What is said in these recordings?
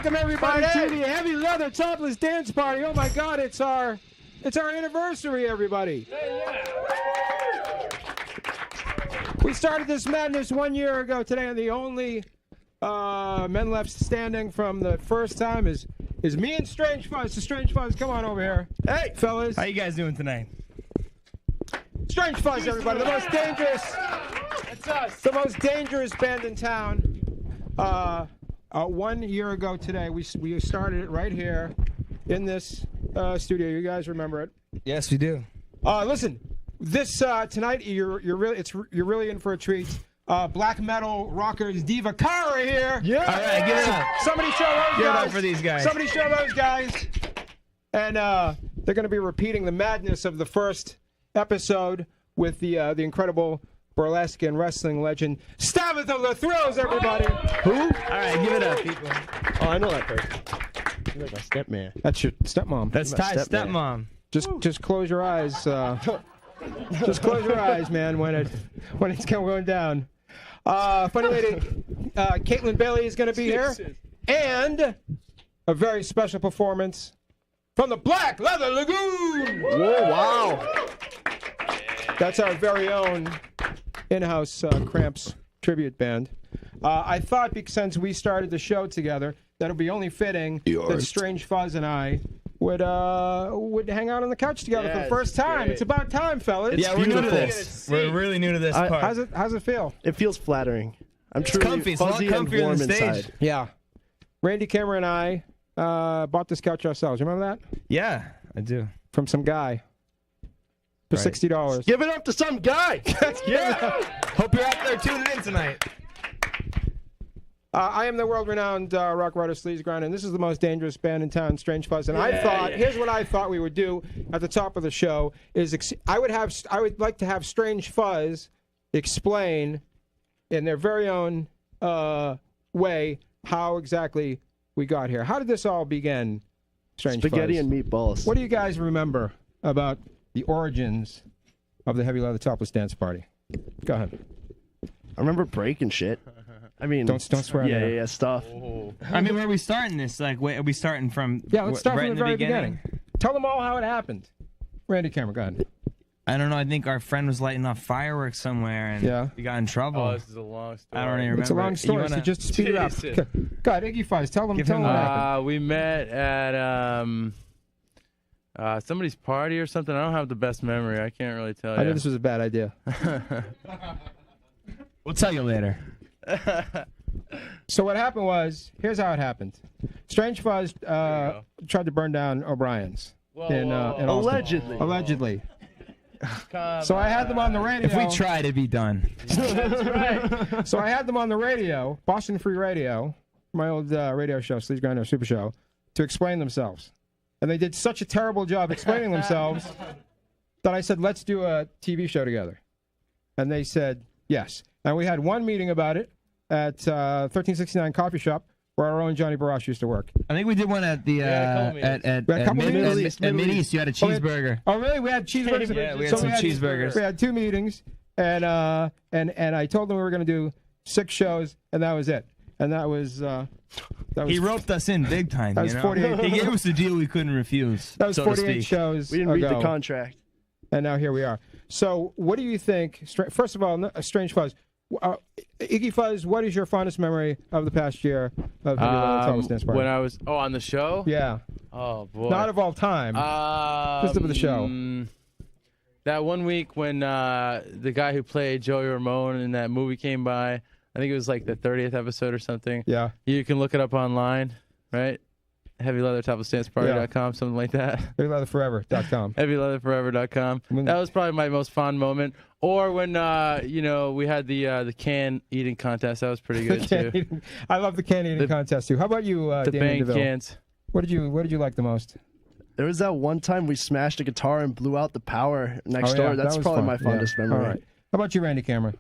Welcome everybody to the Heavy Leather Topless Dance Party. Oh my God, it's our anniversary, everybody. We started this madness 1 year ago today, and the only men left standing from the first time is me and Strange Fuzz. So Strange Fuzz, come on over here. Hey, fellas. How you guys doing tonight? Strange Fuzz, everybody. The most dangerous. That's us. The most dangerous band in town. 1 year ago today, we started it right here in this studio. You guys remember it? Yes, we do. Listen, this tonight you're really in for a treat. Black metal rockers Diva Karr are here. Yeah. All right, give it up. Somebody show those guys. Give it up for these guys. Somebody show those guys. And they're going to be repeating the madness of the first episode with the incredible burlesque and wrestling legend Stavitha of the Thrills, everybody. Who? All right, give it up, people. Oh, I know that person. He's like my stepman. That's your stepmom. That's Ty's stepmom. Just close your eyes. Just close your eyes, man, when it's going down. Funny lady, Kaytlin Bailey is going to be here, and a very special performance from the Black Leather Lagoon. Whoa! Wow. That's our very own in-house Cramps tribute band. I thought, because since we started the show together, that it would be only fitting that Strange Fuzz and I would hang out on the couch together for the first time. Great. It's about time, fellas. Yeah, we're new to this. We're really new to this part. How's it feel? It feels flattering. It's comfy. It's a lot comfier than the stage. Inside. Yeah. Randy Cameron and I bought this couch ourselves. You remember that? Yeah, I do. From some guy. For $60. Give it up to some guy. Yeah. Hope you're out there tuning in tonight. I am the world-renowned rock writer Sleaze Grind, and this is the most dangerous band in town, Strange Fuzz. And here's what I thought we would do at the top of the show is I would like to have Strange Fuzz explain in their very own way how exactly we got here. How did this all begin, Strange Spaghetti Fuzz? and meatballs. What do you guys remember about the origins of the Heavy Leather Topless Dance Party? Go ahead. I remember breaking shit. I mean, don't swear. Yeah, stuff. Oh. I mean, where are we starting this? Like, wait, are we starting from? Yeah, let's start right from the very beginning. Tell them all how it happened. Randy Cameron, go ahead. I don't know. I think our friend was lighting off fireworks somewhere, and we got in trouble. Oh, this is a long story. I don't even remember. It's a long story, so just speed it up. Go ahead, Iggy Fuzz, tell them what happened. We met at somebody's party or something. I don't have the best memory. I can't really tell you. I knew this was a bad idea. We'll tell you later. So what happened was, here's how it happened. Strange Fuzz tried to burn down O'Brien's. In Austin. Allegedly. So I had them on the radio. If we try to be done. That's right. So I had them on the radio, Boston Free Radio, my old radio show, Sleaze Grinder Super Show, to explain themselves. And they did such a terrible job explaining themselves that I said, let's do a TV show together. And they said, yes. And we had one meeting about it at 1369 Coffee Shop, where our own Johnny Barash used to work. I think we did one at the at Mid East. You had a cheeseburger. Oh, really? We had cheeseburgers. Yeah, we had some cheeseburgers. We had two meetings, and I told them we were going to do 6 shows, and that was it. And that was he roped us in big time. That was 48. He gave us a deal we couldn't refuse. That was 48 shows. We didn't read the contract. And now here we are. So, what do you think? First of all, Strange Fuzz. Iggy Fuzz, what is your fondest memory of the past year of the Topless Dance Party? When I was on the show? Yeah. Oh boy. Not of all time. Just of the show. That one week when the guy who played Joey Ramone in that movie came by, I think it was like the 30th episode or something. Yeah. You can look it up online, right? HeavyLeatherToplessDanceParty.com, something like that. HeavyLeatherForever.com. HeavyLeatherForever.com. That was probably my most fond moment. Or when we had the can eating contest. That was pretty good too. I love the can eating contest too. How about you, the Damien bang DeVille? cans. What did you like the most? There was that one time we smashed a guitar and blew out the power next door. That's probably my fondest memory. All right. How about you, Randy Cameron?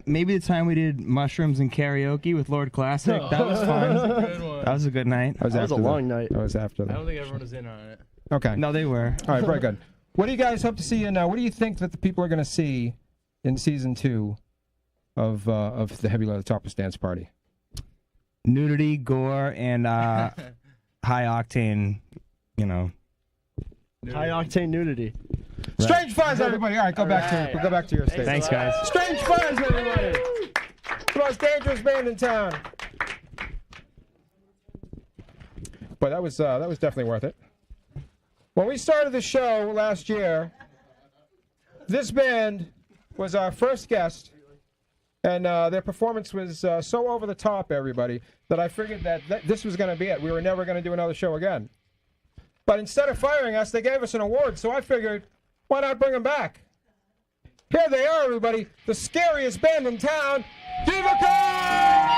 Maybe the time we did mushrooms and karaoke with Lord Classic. That was fun. That was a good one. That was a good night. That was a long night. That was after that. I don't think everyone was in on it. Okay. No, they were. All right, very good. What do you guys hope to see in? What do you think that the people are going to see in season 2 of the Heavy Leather Topless Dance Party? nudity, gore, and high octane. You know, high octane nudity. Right. Strange Fuzz, everybody. All right, go back to your state. Thanks, guys. Strange Fuzz, everybody. The most dangerous band in town. But that was definitely worth it. When we started the show last year, this band was our first guest, and their performance was so over the top, everybody, that I figured that this was going to be it. We were never going to do another show again. But instead of firing us, they gave us an award, so I figured, why not bring them back? Here they are, everybody, the scariest band in town, Diva Karr!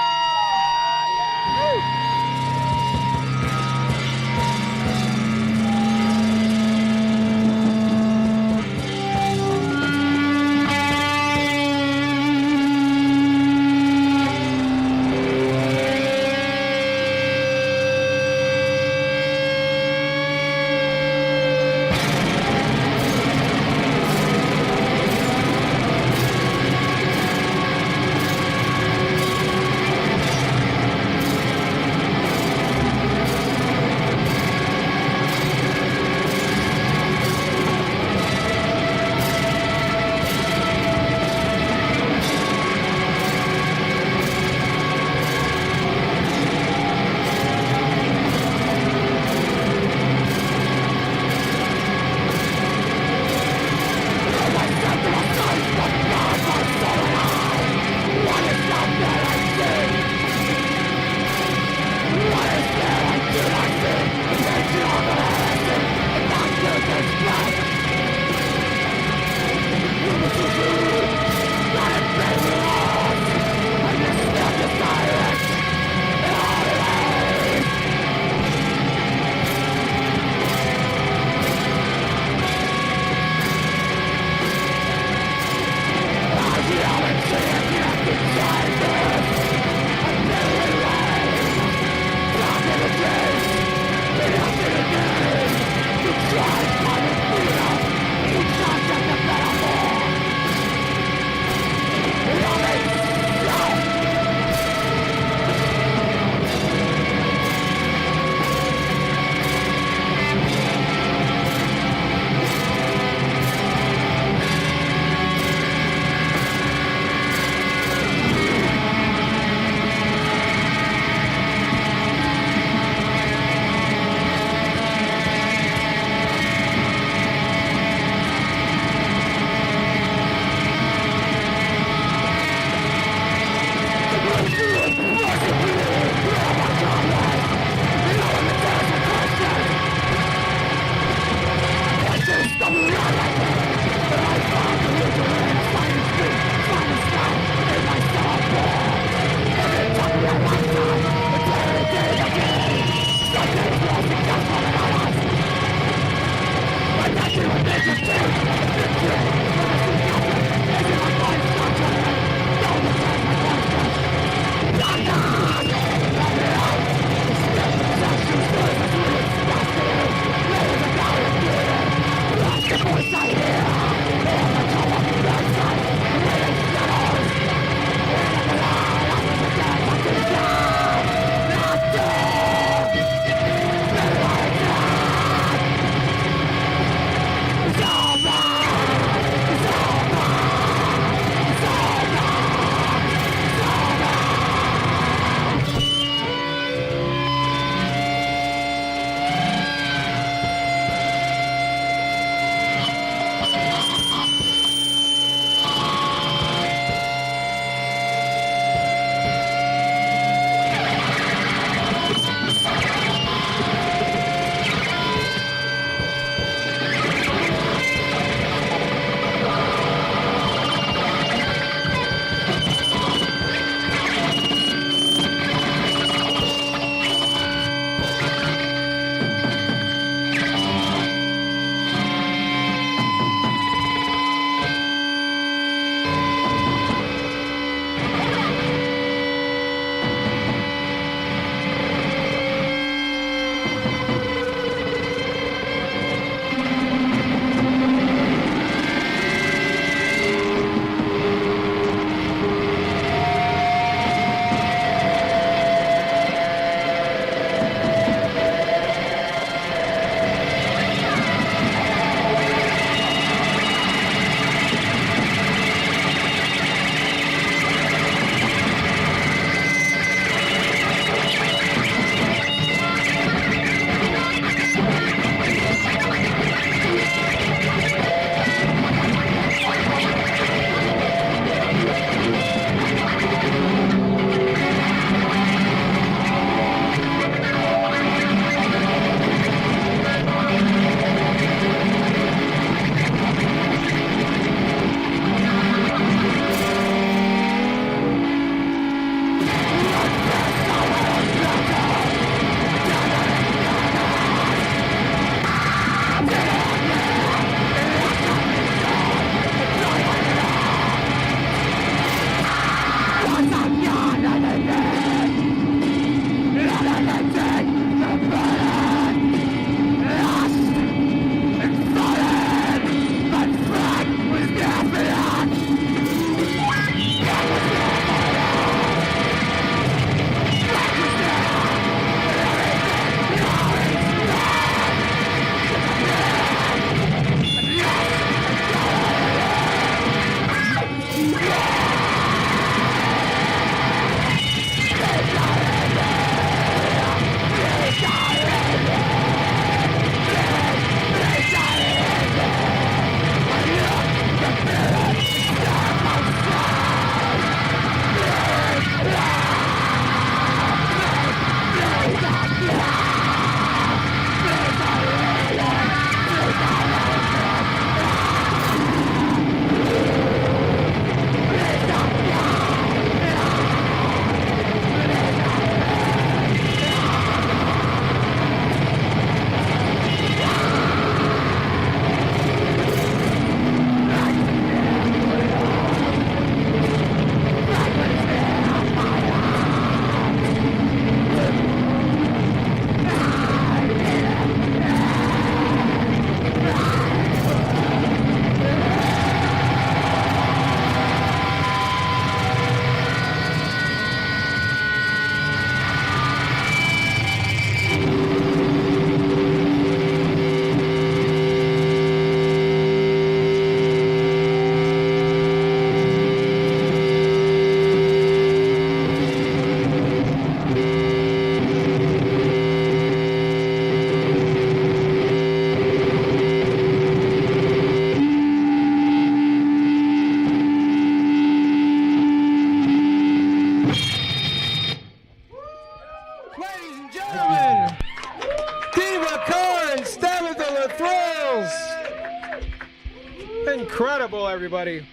incredible, everybody.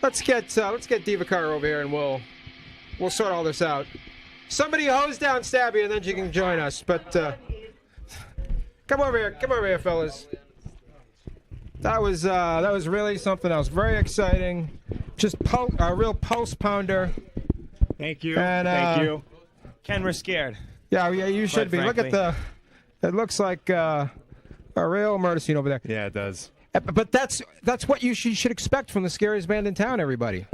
Let's get Diva Karr over here, and we'll sort all this out. Somebody hose down Stabby, and then you can join us. But come over here, fellas. That was really something else. Very exciting. Just a real pulse pounder. Thank you. And, thank you. Ken, we're scared. Yeah, you should be. Frankly. Look at it looks like a real murder scene over there. Yeah, it does. But that's what you should expect from the scariest band in town, everybody.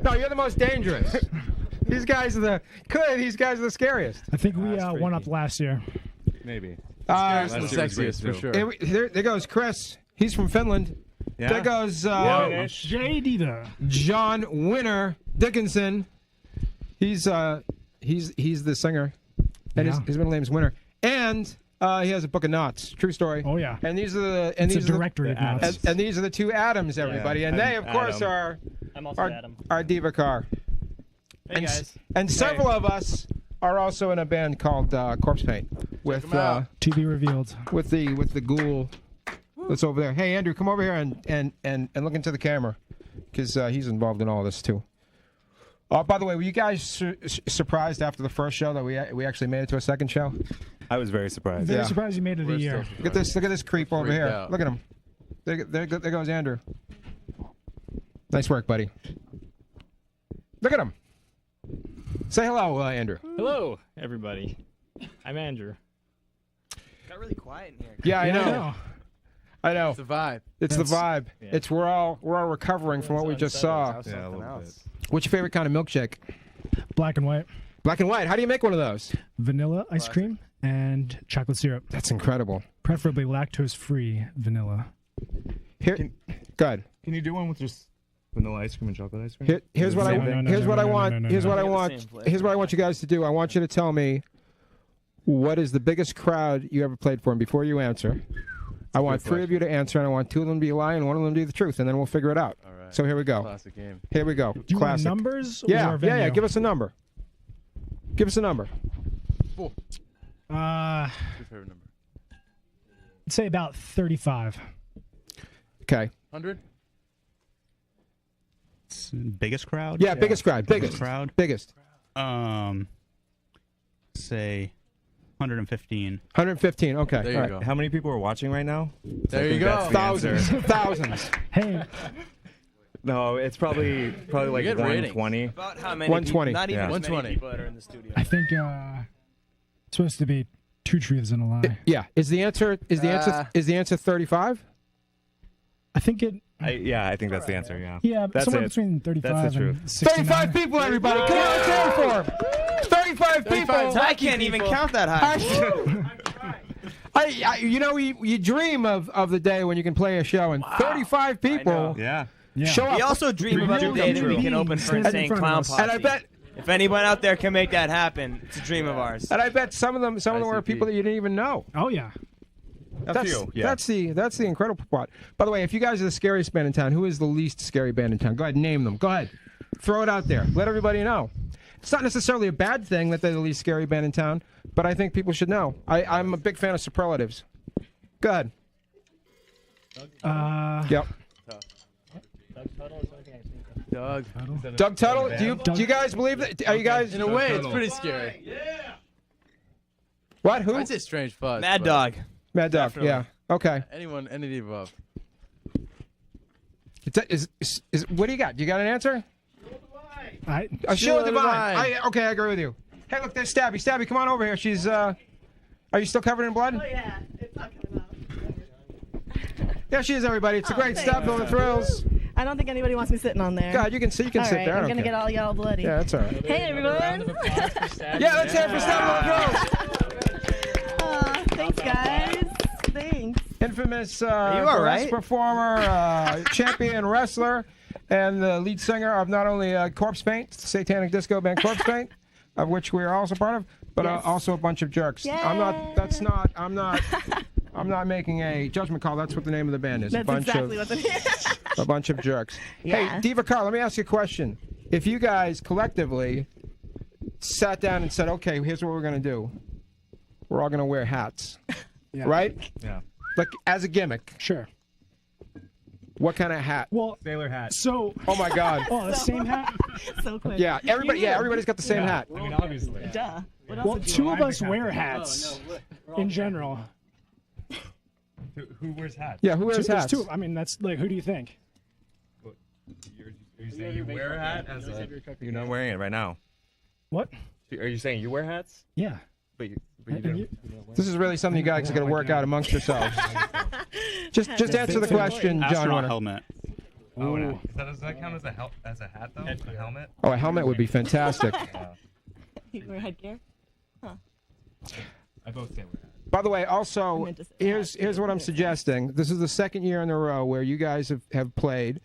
No, you're the most dangerous. These guys are the scariest. I think we won up last year. Maybe. The sexiest for sure. There goes Chris. He's from Finland. Yeah. There goes Jay Diva. John Winter Dickinson. He's the singer, and his middle name's Winter. And he has a book of knots. True story. Oh yeah. And these are the directory of knots. And these are the two Adams, everybody. Yeah. And they, of course, are Diva Karr. Hey guys. And several of us are also in a band called Corpse Paint with to be revealed. with the ghoul that's over there. Hey Andrew, come over here and look into the camera, because he's involved in all this too. By the way, were you guys surprised after the first show that we actually made it to a second show? I was very surprised. Very surprised you made it a year. Look at this creep over here. Out. Look at him. There goes Andrew. Nice work, buddy. Look at him. Say hello, Andrew. Hello, everybody. I'm Andrew. Got really quiet in here. Yeah, I know. I know. It's the vibe. It's the vibe. Yeah. It's we're all recovering from what we just saw. Yeah, a little bit. What's your favorite kind of milkshake? Black and white. Black and white. How do you make one of those? Vanilla ice cream and chocolate syrup. That's incredible. Preferably lactose-free vanilla. Here, good. Can you do one with just vanilla ice cream and chocolate ice cream? Here's what I want you guys to do. I want you to tell me what is the biggest crowd you ever played for, and before you answer, I want three of you to answer, and I want two of them to be lying, and one of them to be the truth, and then we'll figure it out. All right. So here we go. Classic game. Here we go. Do you Classic. want numbers Yeah, or venue? yeah. Give us a number. Give us a number. Your favorite number? I'd say about 35. Okay. 100? Biggest crowd? Yeah, biggest crowd. Biggest crowd? Biggest. Say 115. 115. Okay. There you All right. go. How many people are watching right now? There you go. Thousands. Thousands. Hey, No, it's probably like Good rating. 120. About how many 120. people? Not even Yeah. as many 120. people that are in the studio. I think it's supposed to be two truths and a lie. Yeah. Is the answer 35? I think it. I think that's the answer. Yeah. Yeah, That's somewhere it. between 35 That's the and truth. 69. 35 people, everybody. Come on, let's hear it for 'em. 35 people. I can't even count that high. You dream of the day when you can play a show and 35 people Yeah. Yeah. show up. We also dream about the day that we can open for Stand in Insane front of Clown us. Posse. And I bet, if anyone out there can make that happen, it's a dream of ours. some of them were people that you didn't even know. Oh yeah. That's the incredible part. By the way, if you guys are the scariest band in town, who is the least scary band in town? Go ahead, name them. Go ahead, throw it out there. Let everybody know. It's not necessarily a bad thing that they're the least scary band in town, but I think people should know. I'm a big fan of superlatives. Go ahead. Yep. Doug Tuttle. Do you guys believe that? Are you guys? In a way, it's pretty scary. What? Who? I'd say Strange Fuzz. Mad but Dog. Mad Dog. Yeah. Okay. Any above. What do you got? You got an answer? Sheila Divine. Okay, I agree with you. Hey, look, there's Stabby. Stabby, come on over here. She's. Are you still covered in blood? Oh yeah, it's not coming out. Yeah, she is, everybody. It's a great stuff. Building thrills. I don't think anybody wants me sitting on there. God, you can sit. You can sit there. I I'm don't gonna care. get all y'all bloody. Yeah, that's all right. Hey everyone. Yeah, let's hear it for Stabby. Thanks guys. Thanks. Infamous you all burlesque right? performer, champion wrestler, and the lead singer of not only Corpse Paint, satanic disco band Corpse Paint, of which we are also part of, but Yes. also a bunch of jerks. Yay. I'm not making a judgment call. That's what the name of the band is. That's exactly what it is. A bunch of jerks. Yeah. Hey, Diva Karr, let me ask you a question. If you guys collectively sat down and said, okay, here's what we're going to do. We're all going to wear hats. Yeah. Right? Yeah. Like, as a gimmick. Sure. What kind of hat? Well, Sailor hat. So. Oh my God. Oh, the same hat. So quick. Yeah, everybody. Yeah, everybody's got the same hat. I mean, obviously. Duh. What else Well, would you two want? of us wear hats in general. Who wears hats? Yeah, who wears There's hats? two. I mean, that's like, who do you think? Are you saying you wear a hat? You're not wearing it right now. What? Are you saying you wear hats? Yeah. But you do. This is really something you guys are going to work out amongst yourselves. Just answer the question, John Astronaut Winter. helmet. Oh, no. Does that count as a hat though? A helmet? Oh, a helmet would be fantastic. You wear headgear? Huh. I both say wear hats. By the way, also, here's what I'm suggesting. This is the second year in a row where you guys have played,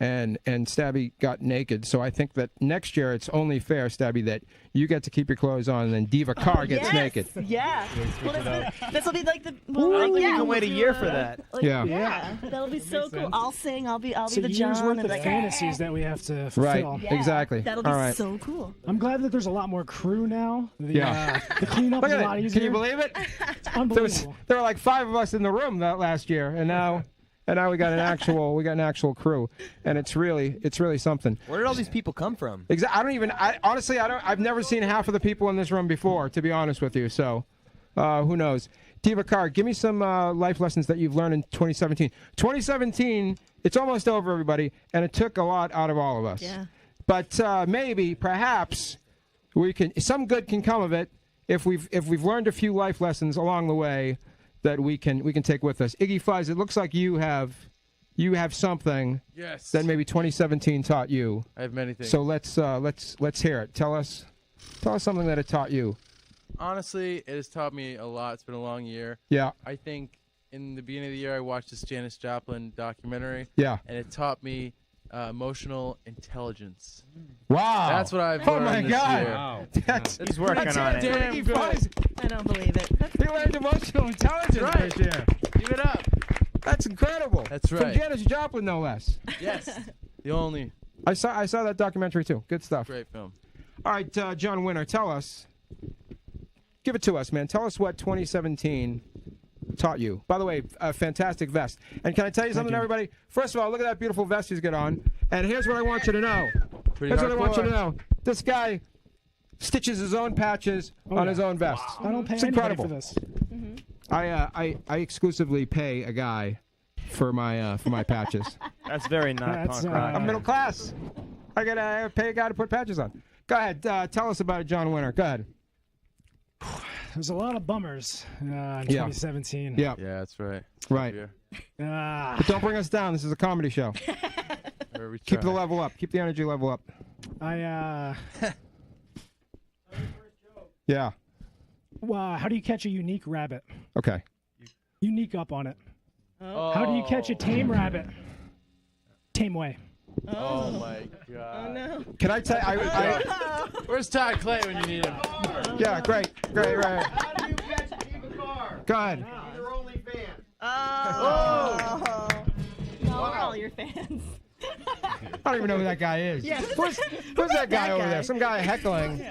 and Stabby got naked. So I think that next year it's only fair, Stabby, that you get to keep your clothes on, and then Diva Karr gets naked. Yeah. Well, this will be like the. I don't think you can wait a year for that. Like, Yeah. Yeah. That'll be so cool. I'll sing. I'll be So the years John. worth And of like, fantasies that we have to fulfill. Right. Yeah. Exactly. That'll be All right. so cool. I'm glad that there's a lot more crew now. Yeah. The cleanup Look is a at lot it. easier. Can you believe it? It's unbelievable. There were like 5 of us in the room that last year, and now we got an actual crew, and it's really something. Where did all these people come from? Honestly, I've never seen half of the people in this room before, to be honest with you. So, who knows? Diva Karr, give me some life lessons that you've learned in 2017. 2017, it's almost over, everybody, and it took a lot out of all of us. Yeah. But perhaps, some good can come of it if we've learned a few life lessons along the way that we can take with us. Iggy Fuzz, it looks like you have something that maybe 2017 taught you. I have many things. So let's hear it. Tell us something that it taught you. Honestly, it has taught me a lot. It's been a long year. Yeah. I think in the beginning of the year, I watched this Janis Joplin documentary. Yeah. And it taught me emotional intelligence. Wow. That's what I've Oh learned my this God. year. Wow. He's working on it. Damn good. I don't believe it. He learned emotional intelligence this year. Give it up. That's incredible. That's From right. Janis Joplin, no less. Yes. The only I saw that documentary too. Good stuff. great film. All right, John Winter, tell us. Give it to us, man. Tell us what 2017 taught you. By the way, a fantastic vest. And can I tell you something, everybody? First of all, look at that beautiful vest he's got on. And here's what I want you to know. Here's what I want you to know. This guy stitches his own patches on his own vest. I don't pay It's anybody incredible. for this. I exclusively pay a guy for my patches. That's very not punk rock. I'm middle class. I gotta pay a guy to put patches on. Go ahead. Tell us about it, John Winter. Go ahead. There's a lot of bummers in 2017. Yeah. Yeah, that's right. Right. But don't bring us down. This is a comedy show. Keep the level up. Keep the energy level up. Yeah. How do you catch a unique rabbit? Okay. Unique up on it. Oh. How do you catch a tame rabbit? Tame way. Oh my God. Oh no. Can I tell you? Where's Todd Clay when you need him? Yeah, great. Right. How do you catch Diva Karr? Go ahead. Your only fan. Oh. No, we're all your fans. I don't even know who that guy is. Yeah. Who's that guy over there? Some guy heckling.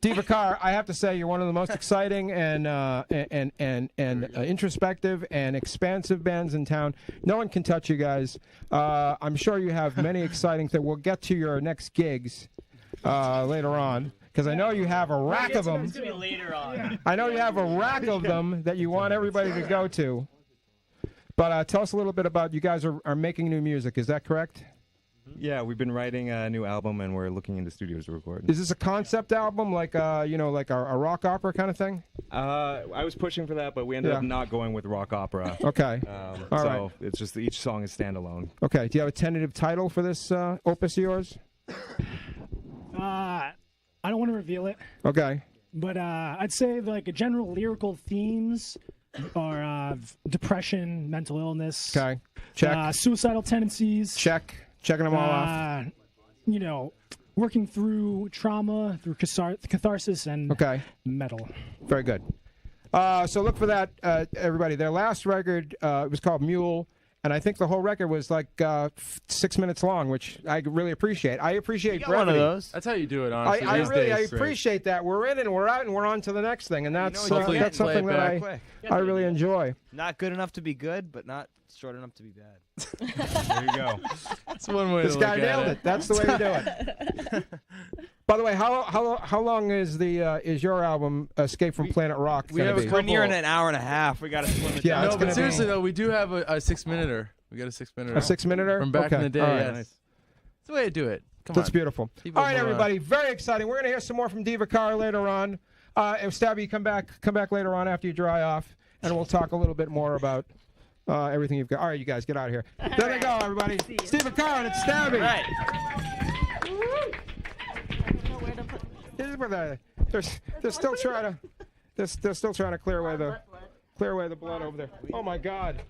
Diva Karr, I have to say you're one of the most exciting and introspective and expansive bands in town. No one can touch you guys. I'm sure you have many exciting things. We'll get to your next gigs later on because I know you have a rack of them. It's gonna be later on. I know you have a rack of them that you want everybody to go to. But tell us a little bit about you guys are making new music. Is that correct? Yeah, we've been writing a new album, and we're looking into studios to record. Is this a concept album, like like a rock opera kind of thing? I was pushing for that, but we ended up not going with rock opera. Okay. All so right. it's just each song is standalone. Okay. Do you have a tentative title for this opus of yours? I don't want to reveal it. Okay. But I'd say like a general lyrical themes are depression, mental illness. Okay. Check. Suicidal tendencies. Check. Checking them all off. You know, working through trauma, through catharsis, and metal. Very good. So look for that, everybody. Their last record it was called Mule, And I think the whole record was like 6 minutes long, which I really appreciate. I appreciate brevity. One of those. That's how you do it, honestly. I appreciate that. We're in and we're out and we're on to the next thing, and that's something that I really enjoy. Not good enough to be good, but not short enough to be bad. There you go. That's one way. This to guy look nailed at it. That's the way to do it. By the way, how long is your album Escape from Planet Rock? We're nearing an hour and a half. We got to slim it down. No, but seriously though, we do have a 6-minute-er. We got a 6-minute-er. A 6-minute-er from back in the day. All right. Yes. That's the way to do it. That's beautiful. All right, everybody. Very exciting. We're gonna hear some more from Diva Karr later on. And Stabby, come back later on after you dry off, and we'll talk a little bit more about everything you've got. All right, you guys, get out of here. There they go, everybody. Diva Karr and it's Stabby. Right. They're still trying to clear away the blood over there. Oh my God.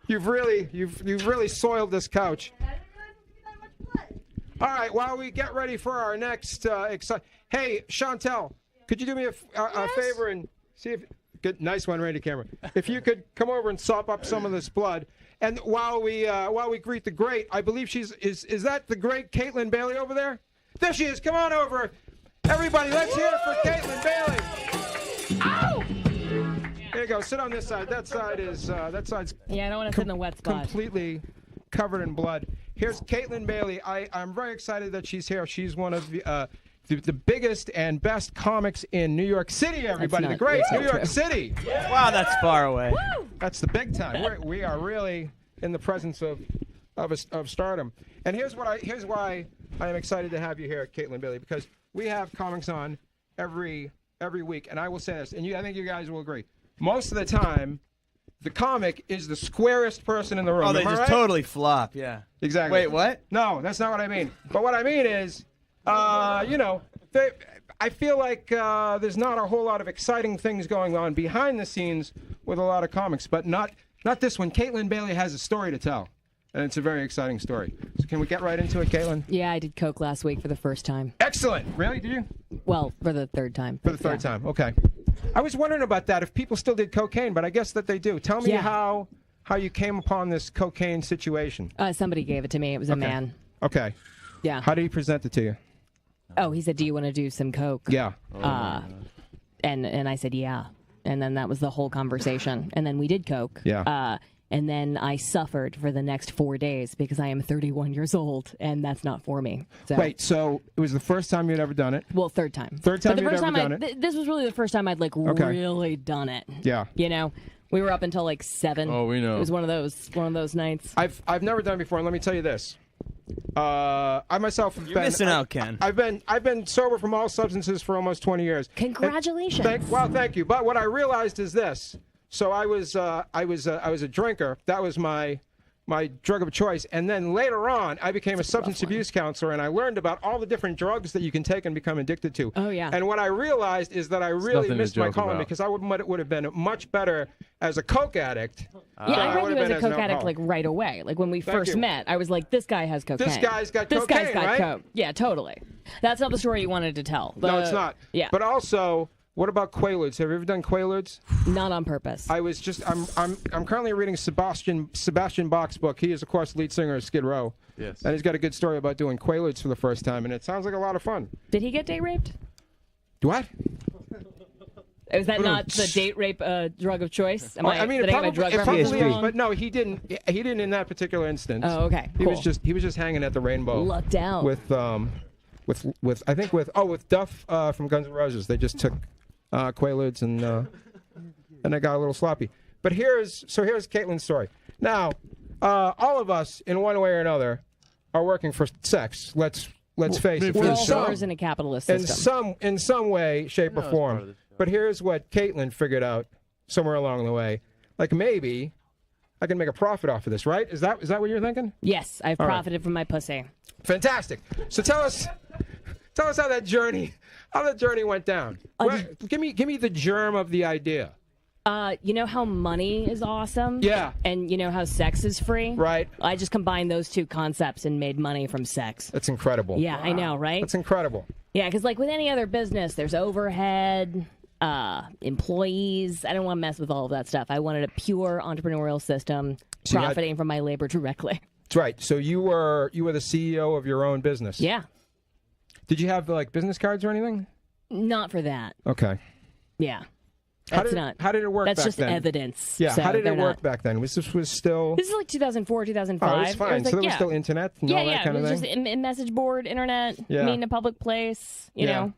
You've really soiled this couch. All right, while we get ready for our next hey, Chantel, could you do me a favor and see if nice one, ready camera. If you could come over and sop up some of this blood, and while we greet the great, I believe is that the great Kaytlin Bailey over there? There she is. Come on over, everybody. Let's hear it for Kaytlin Bailey. Ow! There you go. Sit on this side. That side's yeah. I don't want to sit in the wet spot. Completely covered in blood. Here's Kaytlin Bailey. I'm very excited that she's here. She's one of the biggest and best comics in New York City, everybody. The great New York City. Wow, that's far away. Woo! That's the big time. We are really in the presence of stardom. And here's why I am excited to have you here, Kaytlin Bailey, because we have comics on every week. And I will say this, and I think you guys will agree. Most of the time, the comic is the squarest person in the room. Oh, they just totally flop. Yeah. Exactly. Wait, what? No, that's not what I mean. But what I mean is, I feel like there's not a whole lot of exciting things going on behind the scenes with a lot of comics, but not this one. Kaytlin Bailey has a story to tell, and it's a very exciting story. So can we get right into it, Kaytlin? Yeah, I did coke last week for the first time. Excellent. Really? Did you? Well, for the third time. For the third time. Okay. I was wondering about that, if people still did cocaine, but I guess that they do. Tell me how you came upon this cocaine situation. Somebody gave it to me. It was a man. Okay. Yeah. How did he present it to you? Oh, he said, "Do you want to do some coke?" Yeah. And I said, "Yeah." And then that was the whole conversation. And then we did coke. Yeah. And then I suffered for the next 4 days because I am 31 years old, and that's not for me. So. Wait, so it was the first time you'd ever done it? Well, third time. Third time but the you'd first ever time done it? This was really the first time I'd really done it. Yeah. You know, we were up until like 7. Oh, we know. It was one of those nights. I've never done it before, and let me tell you this. I myself have You're missing out, Ken. I've been sober from all substances for almost 20 years. Congratulations. Thank you. But what I realized is this. So I was a drinker. That was my drug of choice. And then later on, I became a substance abuse counselor, and I learned about all the different drugs that you can take and become addicted to. Oh, yeah. And what I realized is that I really missed my calling because I would have been much better as a coke addict. Yeah, I read you as a coke addict like right away. Like when we first met, I was like, this guy has cocaine. This guy's got this cocaine, guy's got right? coke. Yeah, totally. That's not the story you wanted to tell. No, it's not. Yeah. But also, what about Quaaludes? Have you ever done Quaaludes? Not on purpose. I'm currently reading Sebastian Bach's book. He is, of course, lead singer of Skid Row. Yes. And he's got a good story about doing Quaaludes for the first time, and it sounds like a lot of fun. Did he get date raped? What? Is that not the date rape drug of choice? Did I get my drug probably is, wrong? but no, he didn't. He didn't in that particular instance. Oh, okay. He cool. was just hanging at the Rainbow. Lucked out. With Duff from Guns N' Roses. They just took Quaaludes and they got a little sloppy. But here's Kaytlin's story. Now, all of us in one way or another are working for sex. Let's face it. We're all whores in a capitalist system. In some way, shape, or form. But here's what Kaytlin figured out somewhere along the way. Like, maybe I can make a profit off of this, right? Is that what you're thinking? Yes, I've profited from my pussy. Fantastic. So tell us how that journey went down. Give me the germ of the idea. You know how money is awesome? Yeah. And you know how sex is free? Right. I just combined those two concepts and made money from sex. That's incredible. Yeah, wow. I know, right? That's incredible. Yeah, because like with any other business, there's overhead, employees. I don't want to mess with all of that stuff. I wanted a pure entrepreneurial system, profiting from my labor directly. That's right. So you were the CEO of your own business. Yeah. Did you have like business cards or anything? Not for that. Okay. Yeah. How did it work That's back just then? evidence. Yeah, so how did it work not... back then? This was still... This is like 2004, 2005. Oh, it was fine. It was like, so there was still internet and all that kind of thing? Yeah, it was just message board, internet, meet in a public place, you know.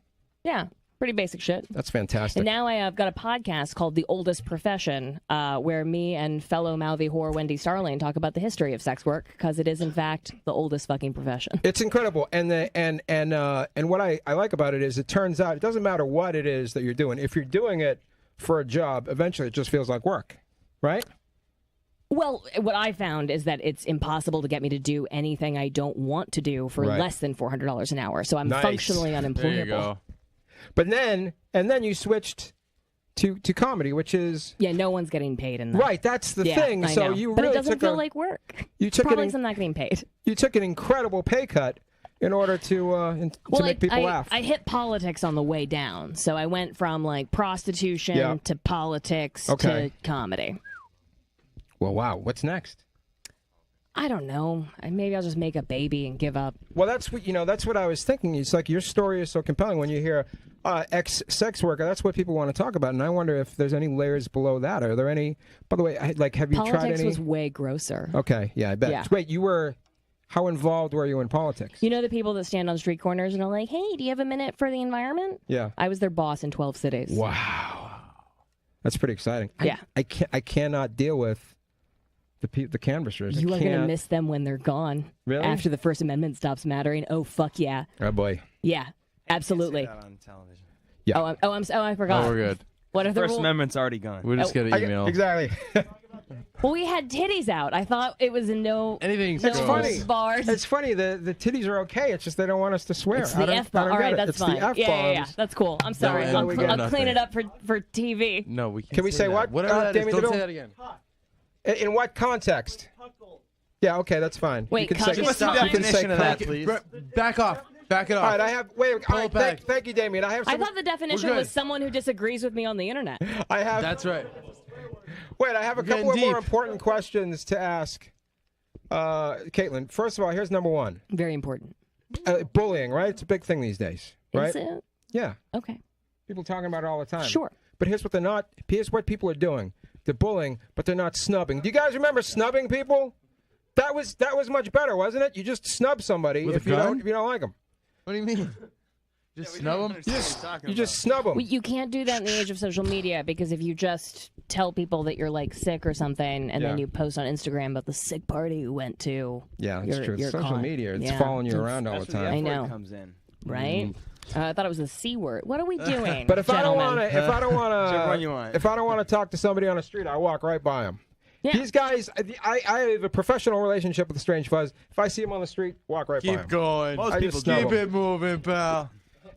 Yeah, pretty basic shit. That's fantastic. And now I've got a podcast called The Oldest Profession, where me and fellow mouthy whore Wendy Starling talk about the history of sex work, because it is, in fact, the oldest fucking profession. It's incredible. And what I like about it is it turns out it doesn't matter what it is that you're doing. If you're doing it for a job, eventually it just feels like work, right? Well, what I found is that it's impossible to get me to do anything I don't want to do for less than $400 an hour. So I'm functionally unemployable. There you go. But then you switched to comedy, which is no one's getting paid in that. Right, that's the thing. I so know. you but really it doesn't feel like work. You took probably because I'm not getting paid. You took an incredible pay cut in order to make people laugh. I hit politics on the way down, so I went from like prostitution to politics to comedy. Well, wow. What's next? I don't know. Maybe I'll just make a baby and give up. Well, that's what I was thinking. It's like your story is so compelling when you hear ex-sex worker. That's what people want to talk about, and I wonder if there's any layers below that. Are there any? By the way, have you tried any? Politics was way grosser. Okay, yeah, I bet. Yeah. Wait, how involved were you in politics? You know the people that stand on street corners and are like, "Hey, do you have a minute for the environment?" Yeah. I was their boss in 12 cities. Wow, that's pretty exciting. Yeah. I cannot deal with the canvassers. You are going to miss them when they're gone. Really? After the First Amendment stops mattering. Oh, fuck yeah. Oh, boy. Yeah, absolutely. That on television. Yeah. I forgot. Oh, we're good. What are the First rules? Amendment's already gone. We'll just get an email. Exactly. Well, we had titties out. I thought it was anything. It's funny. Bars. It's funny. The titties are okay. It's just they don't want us to swear. It's the F-bomb. All right, that's fine. The F-bombs. Yeah. That's cool. I'm sorry. No, I'll clean it up for TV. No, we can't. Can we say what? Whatever that is. Damien Don't DeVille? say that again. In what context? Yeah, okay, that's fine. Wait, you can say, what's the definition of that, please? Back off. Back it off. All right, I have. Wait, all right, thank you, Damien. I thought the definition was someone who disagrees with me on the internet. I have. That's right. Wait, I have a couple of more important questions to ask, Kaytlin. First of all, here's number one. Very important. Bullying, right? It's a big thing these days, right? Is it? Yeah. Okay. People talking about it all the time. Sure. But here's what they're not. Here's what people are doing. They're bullying, but they're not snubbing. Do you guys remember snubbing people? That was much better, wasn't it? You just snub somebody if you don't like them. What do you mean? Just snub them? You just snub them. Well, you can't do that in the age of social media, because if you just tell people that you're like sick or something and then you post on Instagram about the sick party you went to. Yeah, that's true. You're Social caught. media, it's following you around all the time. I know. Comes in. Right? I thought it was the C word. What are we doing? But if I don't gentlemen? want to talk to somebody on the street, I walk right by them. Yeah. These guys, I have a professional relationship with Strange Fuzz. If I see him on the street, walk right by him. Keep going. Most people keep it moving, pal.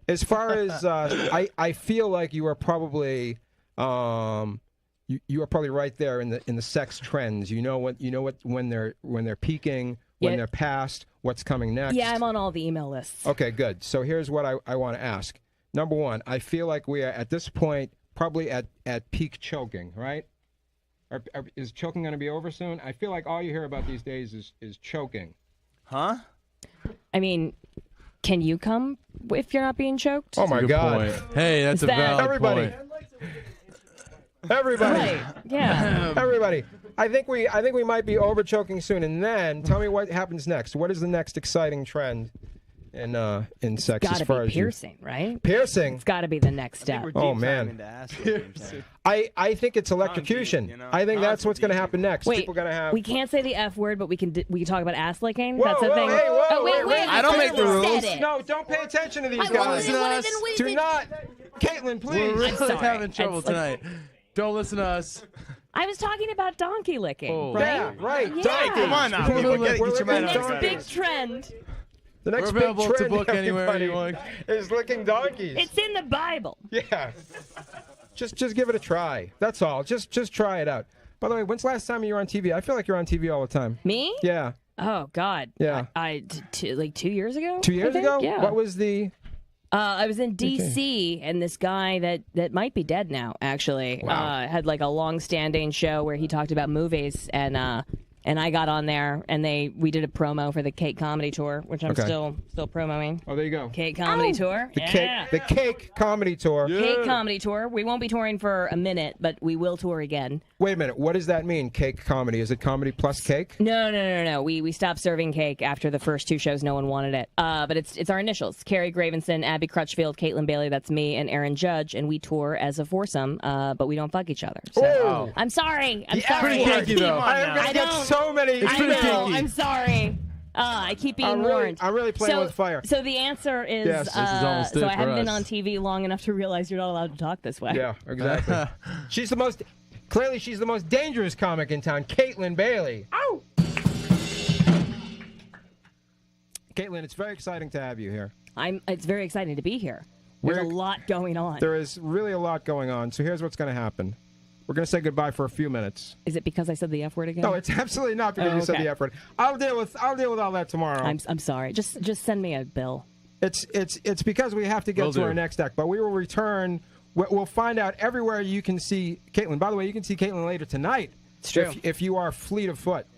As far as I feel like you are probably you are probably right there in the sex trends. You know what when they're peaking, when they're past, what's coming next. Yeah, I'm on all the email lists. Okay, good. So here's what I want to ask. Number one, I feel like we are at this point probably at peak choking, right? Is choking going to be over soon? I feel like all you hear about these days is choking. Huh? I mean, can you come if you're not being choked? Oh my God! Point. Hey, that's a valid point. Everybody. Right. Yeah. Everybody. I think we might be over choking soon. And then tell me what happens next. What is the next exciting trend in sex as far as piercing, right? Piercing. It's got to be the next step. Oh man. I think it's electrocution. I think that's what's going to happen next. Wait, people going to have. We can't say the F word, but we can talk about ass licking. Whoa, that's a thing. Hey, whoa, oh wait! I don't make the rules. No, don't pay attention to these guys. Do not, Kaytlin, please. We're really having trouble tonight. Don't listen to us. I was talking about donkey licking, right? Yeah, right. Yeah. Donkey. Come on now, people. Get your mind The out next of big trend. The next We're big available trend, to book anywhere you want. is licking donkeys. It's in the Bible. Yeah. Just give it a try. That's all. Just try it out. By the way, when's the last time you were on TV? I feel like you're on TV all the time. Me? Yeah. Oh God. Yeah. Like 2 years ago. 2 years I think? ago? Yeah. What was the I was in D.C. and this guy that might be dead now, actually, had like a long-standing show where he talked about movies, and I got on there, and we did a promo for the Cake Comedy Tour, which I'm still promoting. Oh, there you go. Cake Comedy Tour. The Cake Comedy Tour. Cake Comedy Tour. We won't be touring for a minute, but we will tour again. Wait a minute. What does that mean, cake comedy? Is it comedy plus cake? No. We stopped serving cake after the first 2 shows. No one wanted it. But it's our initials. Carrie Gravenson, Abby Crutchfield, Kaytlin Bailey, that's me, and Aaron Judge, and we tour as a foursome, but we don't fuck each other. So I'm sorry. I'm sorry. Pretty kinky, though. I get so many. I know. I'm sorry. I keep being warned. I'm really playing with fire. So the answer is, yes, this is almost so I haven't been on TV long enough to realize you're not allowed to talk this way. Yeah, exactly. She's the most dangerous comic in town, Kaytlin Bailey. Ow! Kaytlin, it's very exciting to have you here. It's very exciting to be here. There's a lot going on. There is really a lot going on. So here's what's going to happen. We're going to say goodbye for a few minutes. Is it because I said the F word again? No, it's absolutely not because you said the F word. I'll deal with all that tomorrow. I'm sorry. Just send me a bill. It's because we have to get to our next act, but we will return. We'll find out everywhere you can see Kaytlin. By the way, you can see Kaytlin later tonight. It's true. If you are fleet of foot.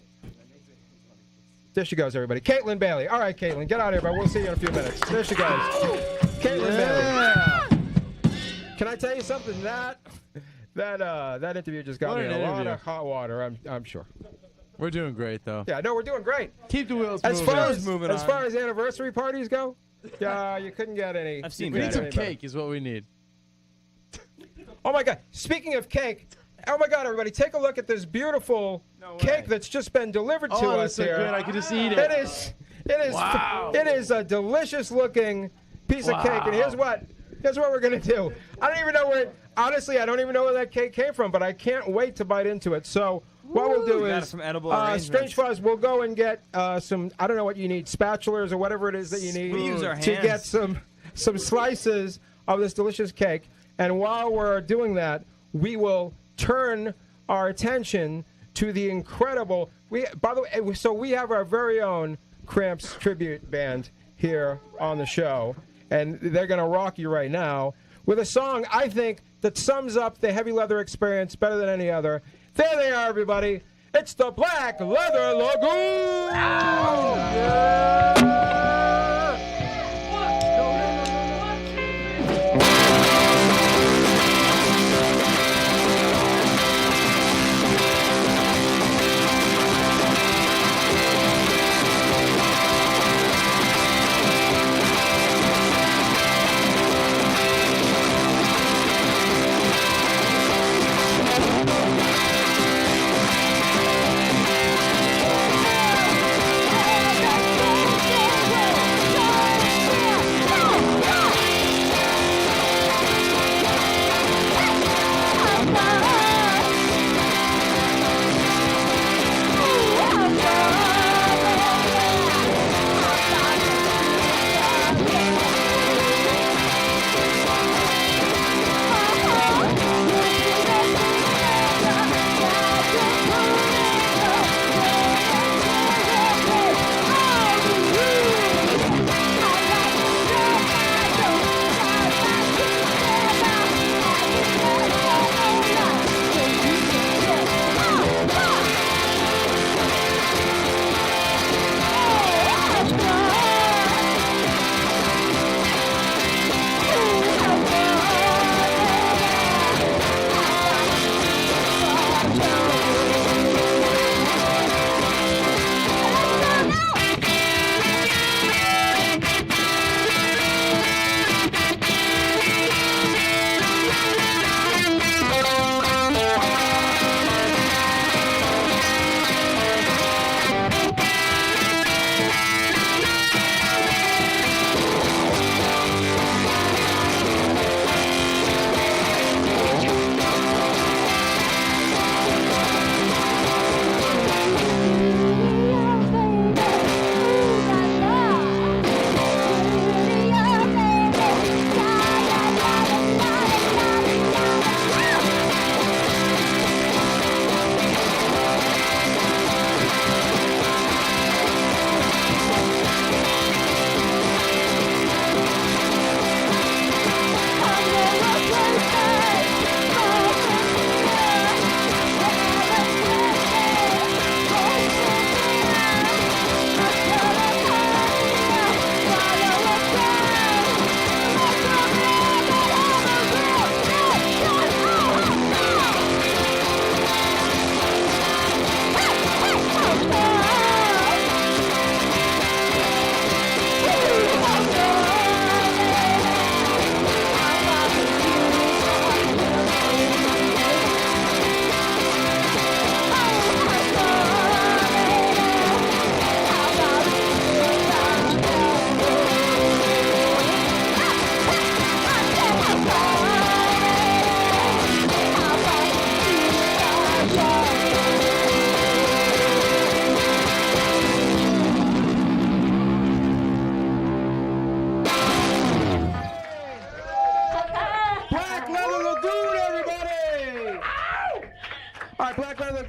There she goes, everybody. Kaytlin Bailey. All right, Kaytlin, get out of here, but we'll see you in a few minutes. There she goes. Kaytlin Bailey. Can I tell you something? That interview just got me in a lot of hot water, I'm sure. We're doing great, though. Yeah, no, we're doing great. Keep the wheels moving. As far as anniversary parties go, you couldn't get any. We need some cake is what we need. Oh, my God. Speaking of cake, oh, my God, everybody, take a look at this beautiful cake that's just been delivered to us so here. Good. I could just eat it. It is a delicious-looking piece of cake, and here's what we're going to do. I don't even know where that cake came from, but I can't wait to bite into it. So what we'll do is, some edible Strange Fuzz, we'll go and get some, I don't know what you need, spatulas or whatever it is that you need to get some slices of this delicious cake. And while we're doing that, we will turn our attention to the incredible, by the way, so we have our very own Cramps tribute band here on the show, and they're going to rock you right now with a song, I think, that sums up the heavy leather experience better than any other. There they are, everybody. It's the Black Leather Lagoon! Yeah!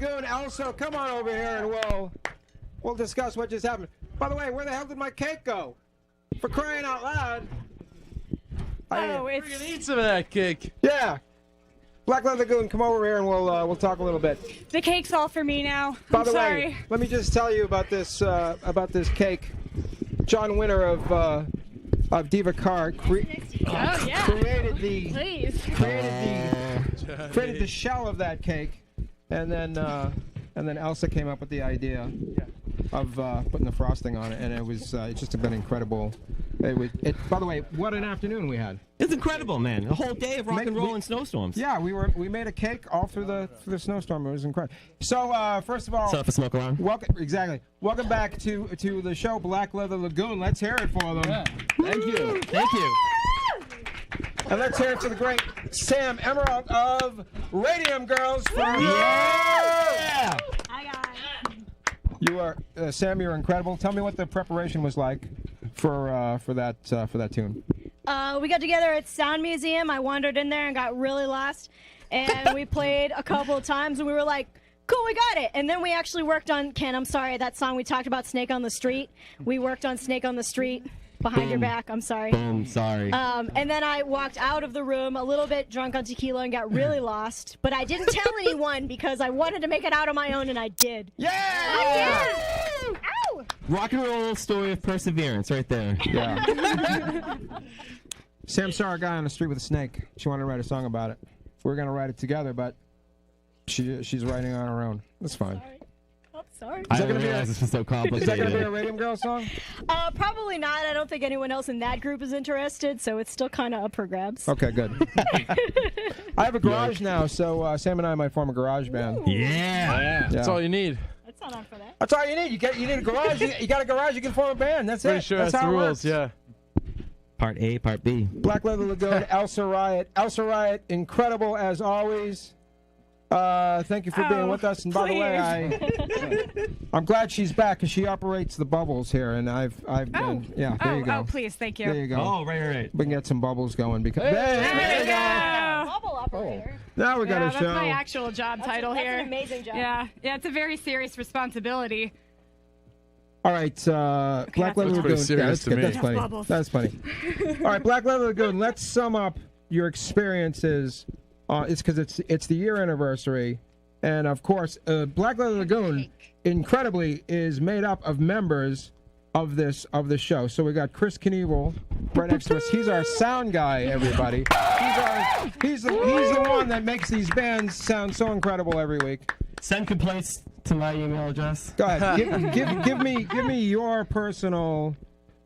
Lagoon. Elsa, come on over here and we'll discuss what just happened. By the way, where the hell did my cake go? For crying out loud. We're gonna eat some of that cake. Yeah. Black Leather Lagoon, come over here and we'll talk a little bit. The cake's all for me now. By the sorry. way, let me just tell you about this cake. John Winter of Diva Karr created the shell of that cake, and then Elsa came up with the idea of putting the frosting on it, and it's just been incredible. By the way, what an afternoon we had. It's incredible, man. A whole day of rock and roll and snowstorms. Yeah, we made a cake all through the snowstorm. It was incredible. So first of all, set up a smoke alarm. Welcome back to the show, Black Leather Lagoon. Let's hear it for them. Yeah. Thank you. Thank you. And let's hear it for the great Sam Emerald of Radium Girls. Hi guys. You are Sam. You're incredible. Tell me what the preparation was like for that tune. We got together at Sound Museum. I wandered in there and got really lost, and we played a couple of times, and we were like, cool, we got it. And then we actually worked on Ken, I'm sorry, that song we talked about, Snake on the Street. We worked on Snake on the Street. Behind your back, I'm sorry. Boom, sorry. And then I walked out of the room a little bit drunk on tequila and got really lost. But I didn't tell anyone because I wanted to make it out on my own, and I did. Yeah! I did! Ow! Rock and roll story of perseverance right there. Yeah. Sam saw a guy on the street with a snake. She wanted to write a song about it. We were going to write it together, but she's writing on her own. That's fine. Sorry. I didn't realize this was so complicated. Is that going to be a Radium Girl song? Probably not. I don't think anyone else in that group is interested, so it's still kind of up for grabs. Okay, good. I have a garage now, so Sam and I might form a garage band. Yeah. That's all you need. That's not on for that. That's all you need. You need a garage. You got a garage, you can form a band. That's Pretty it. sure that's that's how the it rules, works. yeah. Part A, Part B. Black Leather Lagoon, Elsa Riot. Elsa Riot, incredible as always. Thank you for being with us. And by the way, I'm glad she's back because she operates the bubbles here, and I've been there you go. Oh, please, thank you. There you go. Oh, right. We can get some bubbles going because There you go. Bubble operator. now we got a That's show. my actual job title here. That's an amazing job. Yeah, it's a very serious responsibility. All right, Black Leather That's pretty Lagoon. serious to me. That's funny. Bubbles. That's funny. All right, Black Leather Lagoon. Let's sum up your experiences. It's because it's the year anniversary, and of course, Black Leather Lagoon, incredibly, is made up of members of this show. So we got Chris Knievel right next to us. He's our sound guy, everybody. He's the one that makes these bands sound so incredible every week. Send complaints to my email address. Go ahead. Give me your personal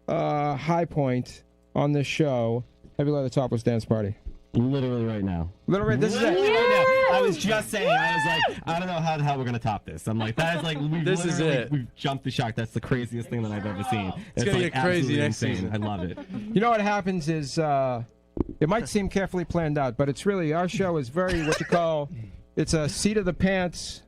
high point on this show. Heavy Leather Topless Dance Party. Literally right now. Literally, this is it. Right now. I was just saying, I was like, I don't know how the hell we're going to top this. I'm like, that is like, This is it. We've jumped the shark. That's the craziest thing that I've ever seen. It's going to like get crazy absolutely next insane. season. I love it. You know what happens is, it might seem carefully planned out, but it's really, our show is very, what you call, it's a seat of the pants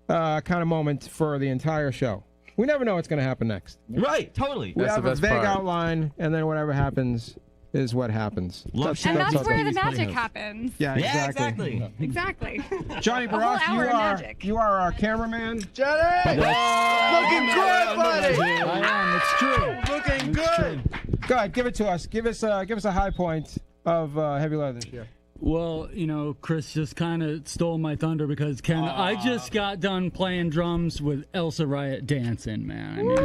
kind of moment for the entire show. We never know what's going to happen next. Right, totally. We That's have the a best vague part. outline, and then whatever happens is what happens. And that's where the magic happens. Yeah, exactly. Exactly. Johnny A whole Barras, hour of magic. you are our cameraman. Johnny! Looking good, buddy! I am. It's true. Looking good! Go ahead, give it to us. Give us a high point of Heavy Leather this year. Well, you know, Chris just kind of stole my thunder because, Ken, I just got done playing drums with Elsa Riot dancing, man. I mean,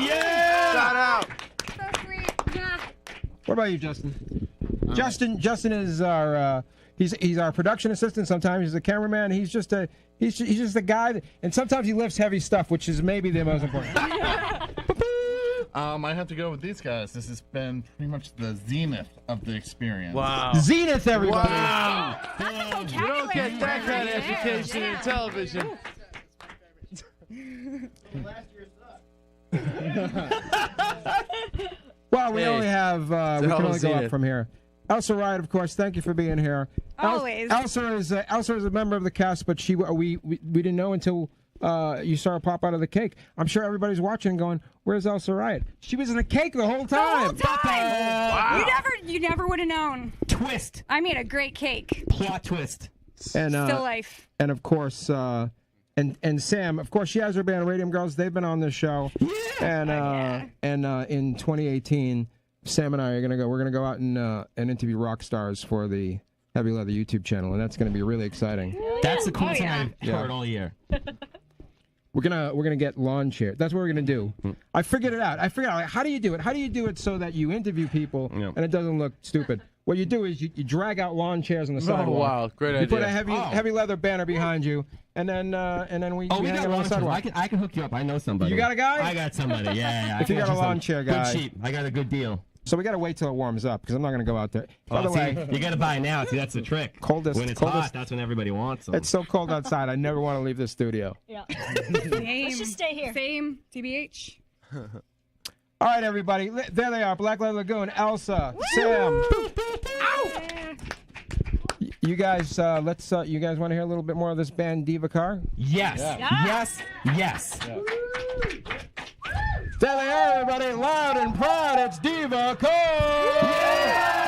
Yeah! Shout out! So sweet. Yeah. What about you, Justin? Justin is our he's our production assistant. Sometimes he's a cameraman. He's just a guy that, and sometimes he lifts heavy stuff, which is maybe the most important. I have to go with these guys. This has been pretty much the zenith of the experience. Wow. Zenith, everybody. Wow. You don't get that kind of education in television. Well, we only have we can only go Zenith. up from here. Elsa Riot, of course. Thank you for being here. Always. Elsa is a member of the cast, but we didn't know until you saw her pop out of the cake. I'm sure everybody's watching, going, "Where's Elsa Riot?" She was in the cake the whole time. Wow. You never would have known. Twist. I made a great cake. Plot twist. And Still life. And of course, and Sam. Of course, she has her band Radium Girls. They've been on this show. Yeah. And in 2018, Sam and I are we're gonna go out and interview rock stars for the Heavy Leather YouTube channel, and that's gonna be really exciting. That's the coolest thing I've heard all year. We're gonna get lawn chairs. That's what we're gonna do. I figured it out. Like, how do you do it? How do you do it so that you interview people and it doesn't look stupid? What you do is you drag out lawn chairs on the sidewalk. Oh wow, great idea. You put a heavy leather banner behind you, and then we we hang got it on lawn the chairs. sidewalk. I can hook you up. I know somebody. You got a guy? I got somebody. Yeah. If you got a lawn chair guy, good cheap. I got a good deal. So we got to wait till it warms up because I'm not going to go out there. By the way, you got to buy now. See, that's the trick. When it's hot, that's when everybody wants them. It's so cold outside. I never want to leave this studio. Yeah. Let's just stay here. Same, TBH. All right, everybody. There they are. Black Leather Lagoon, Elsa, Sam. You guys, you guys want to hear a little bit more of this band, Diva Karr? Yes. Yeah. Yes. There they are, everybody, loud and proud. It's Diva Karr.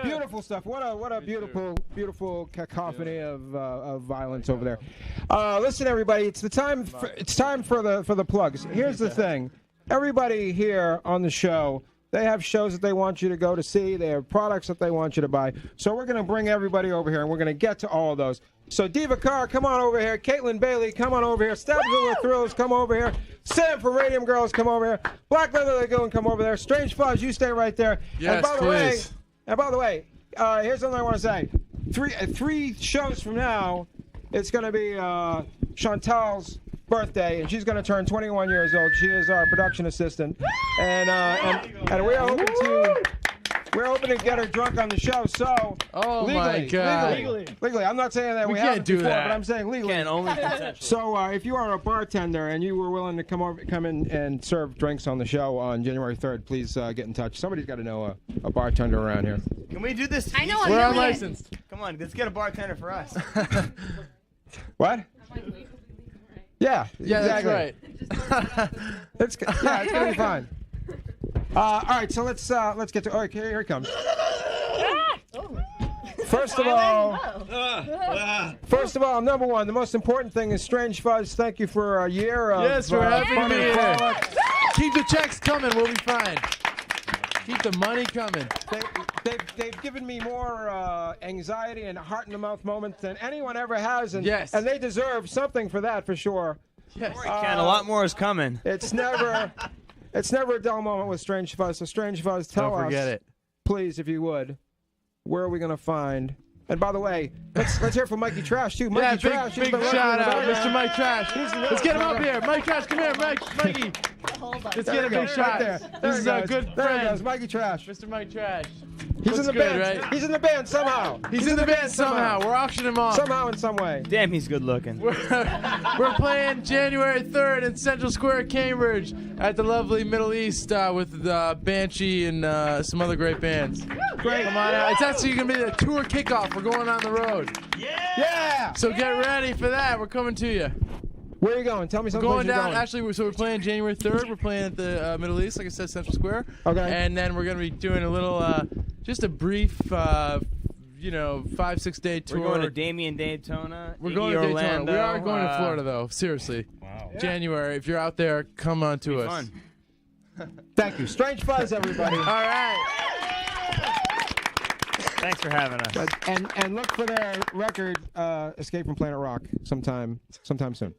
Beautiful stuff. What a beautiful cacophony of violence over there. Listen, everybody, it's time for the plugs. Here's the thing. Everybody here on the show, they have shows that they want you to go to see. They have products that they want you to buy. So we're going to bring everybody over here, and we're going to get to all of those. So Diva Karr, come on over here. Kaytlin Bailey, come on over here. Stabzilla Thrills, come over here. Sam from Radium Girls, come over here. Black Leather Lagoon, come over there. Strange Fuzz, you stay right there. Yes, please. And by the way, here's something I want to say. Three shows from now, it's going to be Chantal's birthday, and she's going to turn 21 years old. She is our production assistant, and we're hoping to get her drunk on the show. So, legally, I'm not saying that we haven't do before, that. but I'm saying legally. Can't only consensual. So, if you are a bartender and you were willing to come in and serve drinks on the show on January 3rd, please get in touch. Somebody's got to know a bartender around here. Can we do this? I know. We're unlicensed. Come on, let's get a bartender for us. What? Yeah, exactly. That's right. it's gonna be fine. All right, so let's get to. Okay, here it comes. First of all, number one, the most important thing is Strange Fuzz. Thank you for a year of we're happy to be here. Keep the checks coming. We'll be fine. Keep the money coming. They've given me more anxiety and heart in the mouth moments than anyone ever has, and Yes. and they deserve something for that for sure. Yes. Ken, a lot more is coming. It's never a dull moment with Strange Fuzz. So Strange Fuzz, tell Don't forget us, it. please, if you would, where are we gonna find? And by the way, let's hear from Mikey Trash too. Mikey Yeah, Trash, he's big been working shout in the out, background. Mr. Mike Trash. Let's get him up here. Mike Trash, come here, Mikey. Let's get a big shot. There This is our goes. good There he friend, goes, Mikey Trash. Mr. Mike Trash. He's in the Looks good, band. right? He's in the band somehow. He's in the band somehow. We're auctioning him off. Somehow in some way. Damn, he's good looking. We're playing January 3rd in Central Square, Cambridge, at the lovely Middle East with Banshee and some other great bands. Great. Come on out. It's actually going to be the tour kickoff. We're going on the road. Yeah. So get ready for that. We're coming to you. Where are you going? Tell me We're something. going down. Actually, we're playing January 3rd. We're playing at the Middle East, like I said, Central Square. Okay. And then we're going to be doing a little, just a brief, 5-6 day tour. We're going to Damien, Daytona. We're Iggy, going to Daytona. Orlando. We are going to Florida, though. Seriously. Wow. January. If you're out there, come on to us. Fun. Thank you. Strange Fuzz, everybody. All right. Thanks for having us. And look for their record, Escape from Planet Rock, sometime soon.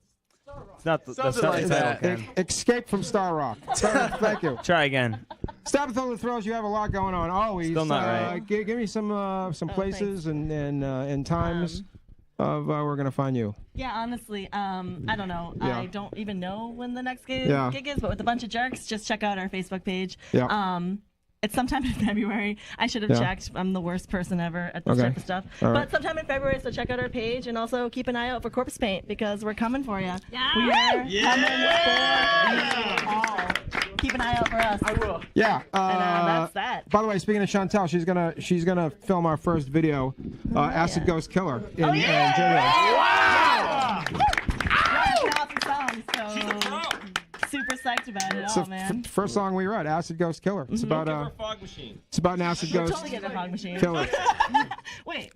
It's not the Something like that. Ken. Escape from Star Rock. Thank you. Try again. Stop with all the thrills. You have a lot going on. Always. Still not right. Give me some places and times of where we're gonna find you. Yeah, honestly, I don't know. Yeah. I don't even know when the next gig is, but with a bunch of jerks, just check out our Facebook page. Yeah. It's sometime in February. I should have Yeah. checked. I'm the worst person ever at this Okay. type of stuff. All right. But sometime in February, so check out our page and also keep an eye out for Corpse Paint because we're coming for you. Yeah. We are coming for you all. Keep an eye out for us. I will. Yeah. And that's that. By the way, speaking of Chantel, she's gonna film our first video, Acid Ghost Killer, in January. Wow! That's an awesome song, so super psyched about it It's all, the man. first song we wrote, Acid Ghost Killer. It's about it's about an acid We're ghost totally getting a fog machine. killer. Wait.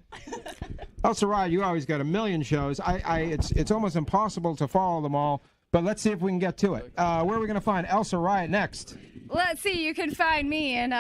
Elsa Riot, you always got a million shows. It's almost impossible to follow them all. But let's see if we can get to it. Where are we going to find Elsa Riot next? Let's see. You can find me in,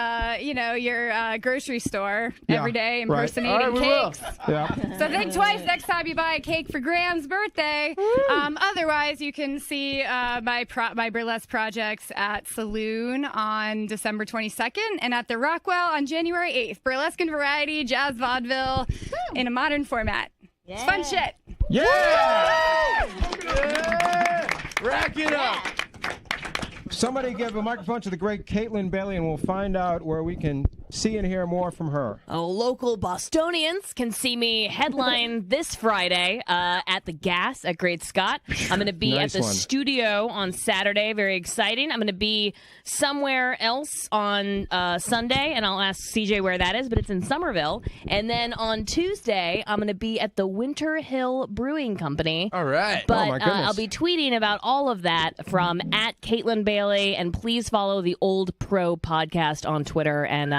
your grocery store Yeah, every day right. impersonating All right, we will. cakes. Yeah. So think twice next time you buy a cake for Graham's birthday. Otherwise, you can see my burlesque projects at Saloon on December 22nd and at the Rockwell on January 8th. Burlesque and variety, jazz vaudeville in a modern format. It's fun shit. Yeah! Rack it up. Somebody give a microphone to the great Kaytlin Bailey, and we'll find out where we can see and hear more from her. Local Bostonians can see me headline this Friday at the Gas at Great Scott. I'm going to be Nice at the one. studio on Saturday. Very exciting. I'm going to be somewhere else on Sunday, and I'll ask CJ where that is, but it's in Somerville. And then on Tuesday, I'm going to be at the Winter Hill Brewing Company. All right. But Oh, my goodness. I'll be tweeting about all of that from at Kaytlin Bailey, and please follow the Old Pro podcast on Twitter and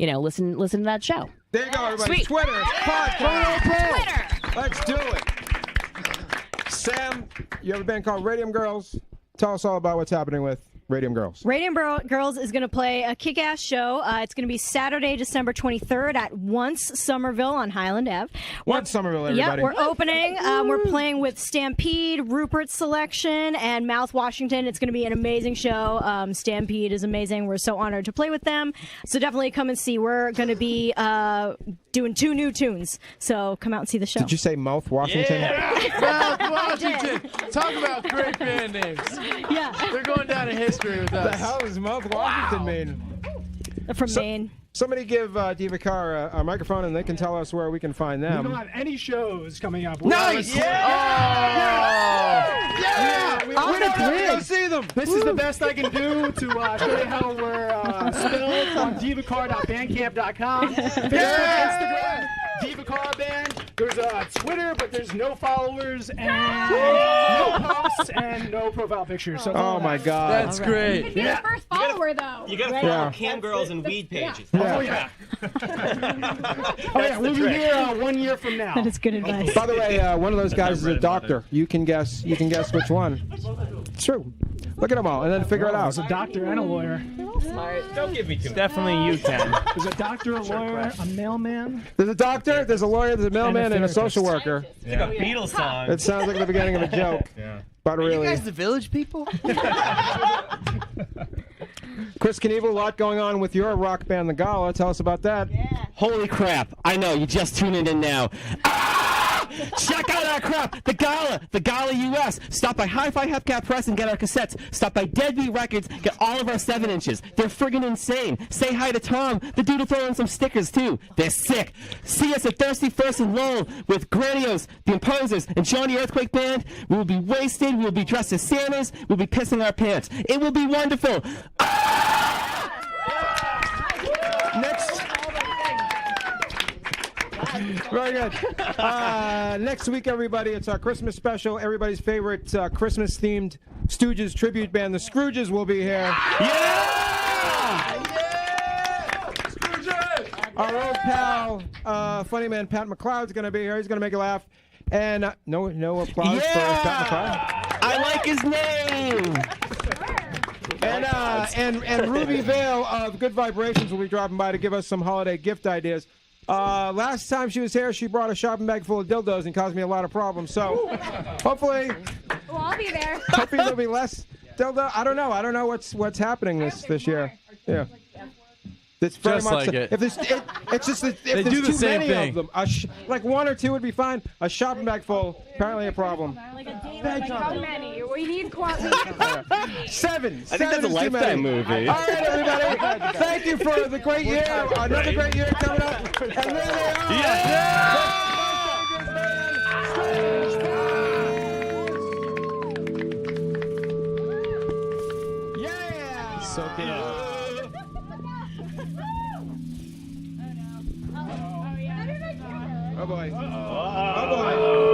listen to that show. There you go, everybody. Sweet. Twitter, podcast. Twitter. Let's do it. Sam, you have a band called Radium Girls. Tell us all about what's happening with Radium Girls. Radium Girls is going to play a kick-ass show. It's going to be Saturday, December 23rd at Once Somerville on Highland Ave. Once Somerville, everybody. Yeah, we're opening. We're playing with Stampede, Rupert's Selection, and Mouth Washington. It's going to be an amazing show. Stampede is amazing. We're so honored to play with them. So definitely come and see. We're going to be doing 2 new tunes. So come out and see the show. Did you say Mouth Washington? Yeah. Mouth Washington. Talk about great band names. Yeah. They're going down in history with us. The hell does Mouth Washington mean? From Maine. Somebody give Diva Karr a microphone, and they can tell us where we can find We them. don't have any shows coming up. Nice! Yeah! We I'm want gonna go see them. This is the best I can do to show you how we're spelled on divakarr.bandcamp.com. Facebook, Instagram, Diva Karr Band. There's a Twitter, but there's no followers and no posts and no profile pictures. So Oh my God! That's great. Be the first follower, though. You gotta follow Cam Girls and Weed pages. Oh yeah. We'll be here 1 year from now. That is good advice. By the way, one of those guys is a doctor. You can guess which one. It's true. Look at them all, and then figure it out. There's a doctor and a lawyer. Don't give me too. Definitely you, Ken. There's a doctor, a lawyer, a mailman. There's a doctor, there's a lawyer, there's a mailman, and a social worker. It's like a Beatles song. It sounds like the beginning of a joke. Yeah. But Are really. you guys the Village People? Chris Knievel, a lot going on with your rock band, The Gala. Tell us about that. Holy crap. I know, you just tuned in now. Check out our crap! The Gala US. Stop by Hi-Fi Hepcat Press and get our cassettes. Stop by Deadbeat Records, get all of our 7-inches. They're friggin' insane. Say hi to Tom. The dude will throw in some stickers too. They're sick. See us at Thirsty First and Lowell with Granios, The Imposers, and Johnny Earthquake Band. We will be wasted. We will be dressed as Santas. We'll be pissing our pants. It will be wonderful. Next. Very good. Next week, everybody, it's our Christmas special. Everybody's favorite Christmas-themed Stooges tribute band, the Scrooges, will be here. Yeah! Our old pal, funny man Pat McLeod's going to be here. He's going to make you laugh. And no applause for Pat McLeod. I like his name. And Ruby Vale of Good Vibrations will be dropping by to give us some holiday gift ideas. Last time she was here, she brought a shopping bag full of dildos and caused me a lot of problems. So, hopefully, Well, I'll be there. hopefully there'll be less dildo. I don't know what's happening this year. Yeah. It's very Just much like it. If it's just that if They there's do the too same many thing. of them, like one or two would be fine. A shopping bag full, apparently a problem. How many? We need quantity. Seven. I think that's a Seven is too Lifetime many. movie. All right, everybody. Thank you for the great year. Another great year coming up. And there they are. Yeah. Soak it up. Oh boy. Oh boy.